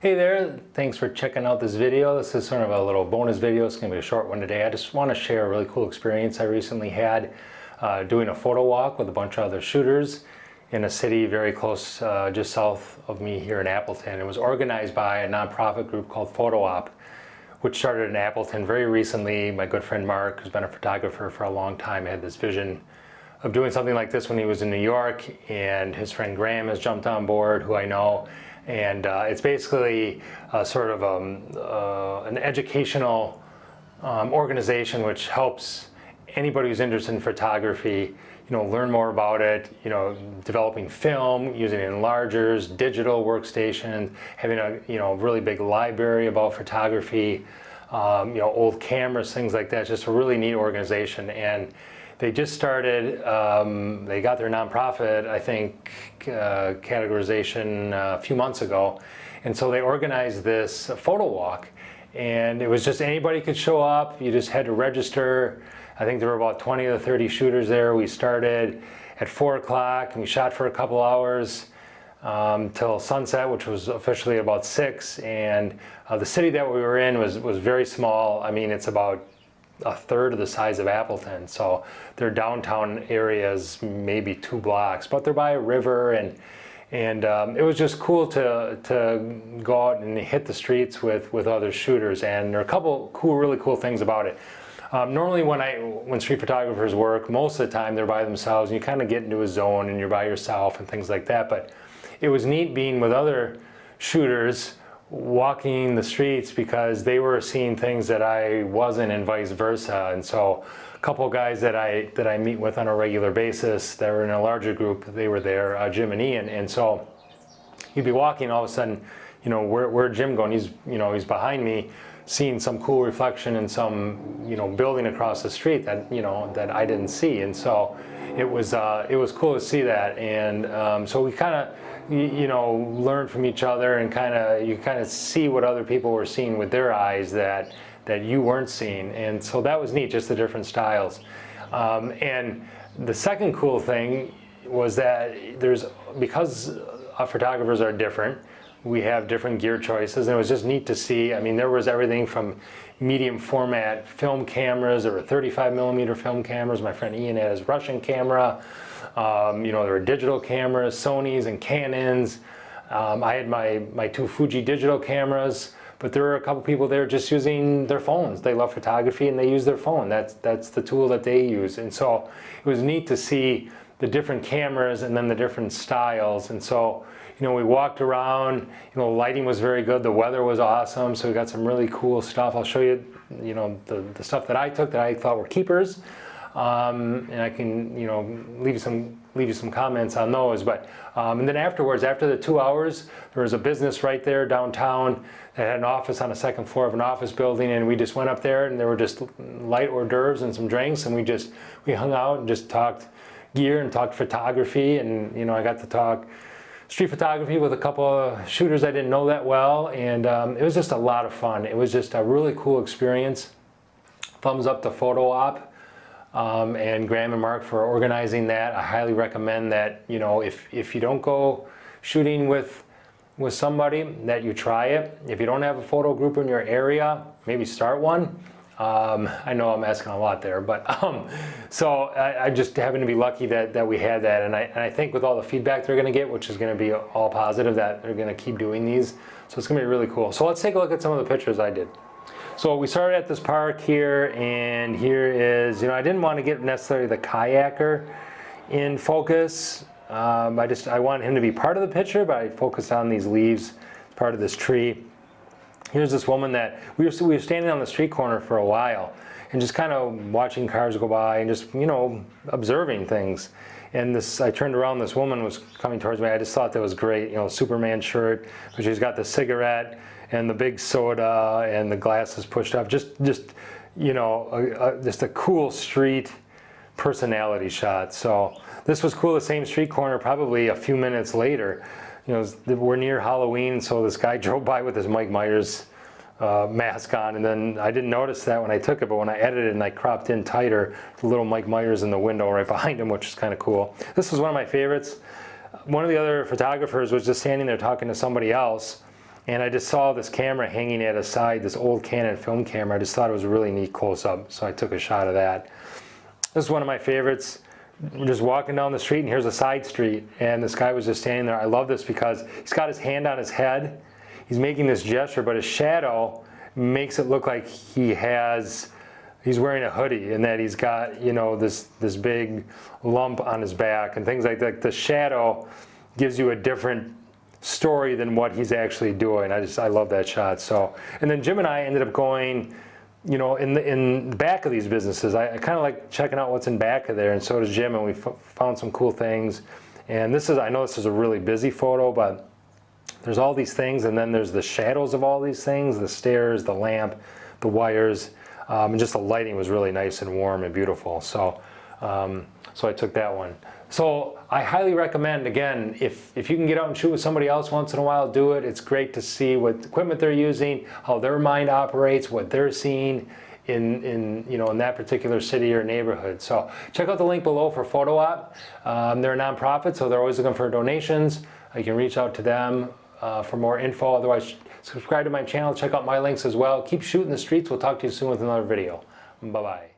Hey there, thanks for checking out this video. This is sort of a little bonus video. It's going to be a short one today. I just want to share a really cool experience I recently had doing a photo walk with a bunch of other shooters in a city very close, just south of me here in Appleton. It was organized by a nonprofit group called Photo Op, which started in Appleton very recently. My good friend Mark, who's been a photographer for a long time, had this vision of doing something like this when he was in New York, and his friend Graham has jumped on board, who I know. And it's basically sort of an educational organization which helps anybody who's interested in photography, learn more about it, developing film, using enlargers, digital workstations, having a really big library about photography, old cameras, things like that. It's just a really neat organization. And they just started, they got their nonprofit, I think, categorization a few months ago. And so they organized this photo walk. And it was just anybody could show up. You just had to register. I think there were about 20 to 30 shooters there. We started at 4 o'clock and we shot for a couple hours till sunset, which was officially about 6. And the city that we were in was very small. I mean, it's about a third of the size of Appleton, so their downtown area is maybe 2 blocks, but they're by a river, and it was just cool to go out and hit the streets with other shooters. And there are a couple really cool things about it. Normally when street photographers work, most of the time they're by themselves and you kind of get into a zone and you're by yourself and things like that, but it was neat being with other shooters walking the streets because they were seeing things that I wasn't, and vice versa. And so a couple of guys that I meet with on a regular basis that were in a larger group, they were there, Jim and Ian. And so you'd be walking, all of a sudden, where Jim going? He's behind me, seeing some cool reflection in some building across the street that that I didn't see. And so it was cool to see that. And so we kind of learn from each other, and you kind of see what other people were seeing with their eyes that you weren't seeing. And so that was neat, just the different styles. And the second cool thing was that because our photographers are different, we have different gear choices, and it was just neat to see. I mean, there was everything from medium format film cameras. There were 35mm film cameras. My friend Ian had his Russian camera. There were digital cameras, Sonys and Canons. I had my 2 Fuji digital cameras, but there were a couple people there just using their phones. They love photography and they use their phone. That's the tool that they use. And so it was neat to see the different cameras and then the different styles. And so we walked around. The lighting was very good. The weather was awesome. So we got some really cool stuff. I'll show you, the stuff that I took that I thought were keepers. And I can, leave you some comments on those. But and then afterwards, after the 2 hours, there was a business right there downtown that had an office on the second floor of an office building, and we just went up there, and there were just light hors d'oeuvres and some drinks, and we hung out and just talked gear and talked photography, and I got to talk street photography with a couple of shooters I didn't know that well, and it was just a lot of fun. It was just a really cool experience. Thumbs up to Photo Op. And Graham and Mark for organizing that. I highly recommend that, if you don't go shooting with somebody, that you try it. If you don't have a photo group in your area, maybe start one. I know I'm asking a lot there, but so I just happen to be lucky that we had that, and I think with all the feedback they're going to get, which is going to be all positive, that they're going to keep doing these. So it's going to be really cool. So let's take a look at some of the pictures I did. So we started at this park here, and here is, I didn't want to get necessarily the kayaker in focus. I wanted him to be part of the picture, but I focused on these leaves, part of this tree. Here's this woman that we were standing on the street corner for a while and just kind of watching cars go by and just, observing things. And I turned around, this woman was coming towards me. I just thought that was great, Superman shirt, but she's got the cigarette and the big soda and the glasses pushed up. Just a cool street personality shot. So this was cool. The same street corner, probably a few minutes later. We're near Halloween, so this guy drove by with his Mike Myers mask on, and then I didn't notice that when I took it, but when I edited and I cropped in tighter, the little Mike Myers in the window right behind him, which is kind of cool. This was one of my favorites. One of the other photographers was just standing there talking to somebody else, And I just saw this camera hanging at his side, this old Canon film camera. I just thought it was a really neat close-up, so I took a shot of that. This is one of my favorites. We're just walking down the street, and here's a side street, and this guy was just standing there. I love this because he's got his hand on his head. He's making this gesture, but his shadow makes it look like he's wearing a hoodie, and that he's got, you know, this big lump on his back and things like that. The shadow gives you a different story than what he's actually doing. I love that shot. So, and then Jim and I ended up going, you know, in the back of these businesses. I kind of like checking out what's in back of there, and so does Jim, and we found some cool things. And I know this is a really busy photo, but there's all these things, and then there's the shadows of all these things, the stairs, the lamp, the wires, and just the lighting was really nice and warm and beautiful. So, so I took that one. So I highly recommend, again, if you can get out and shoot with somebody else once in a while, do it. It's great to see what equipment they're using, how their mind operates, what they're seeing in that particular city or neighborhood. So check out the link below for Photo Op. They're a nonprofit, so they're always looking for donations. You can reach out to them for more info. Otherwise, subscribe to my channel. Check out my links as well. Keep shooting the streets. We'll talk to you soon with another video. Bye-bye.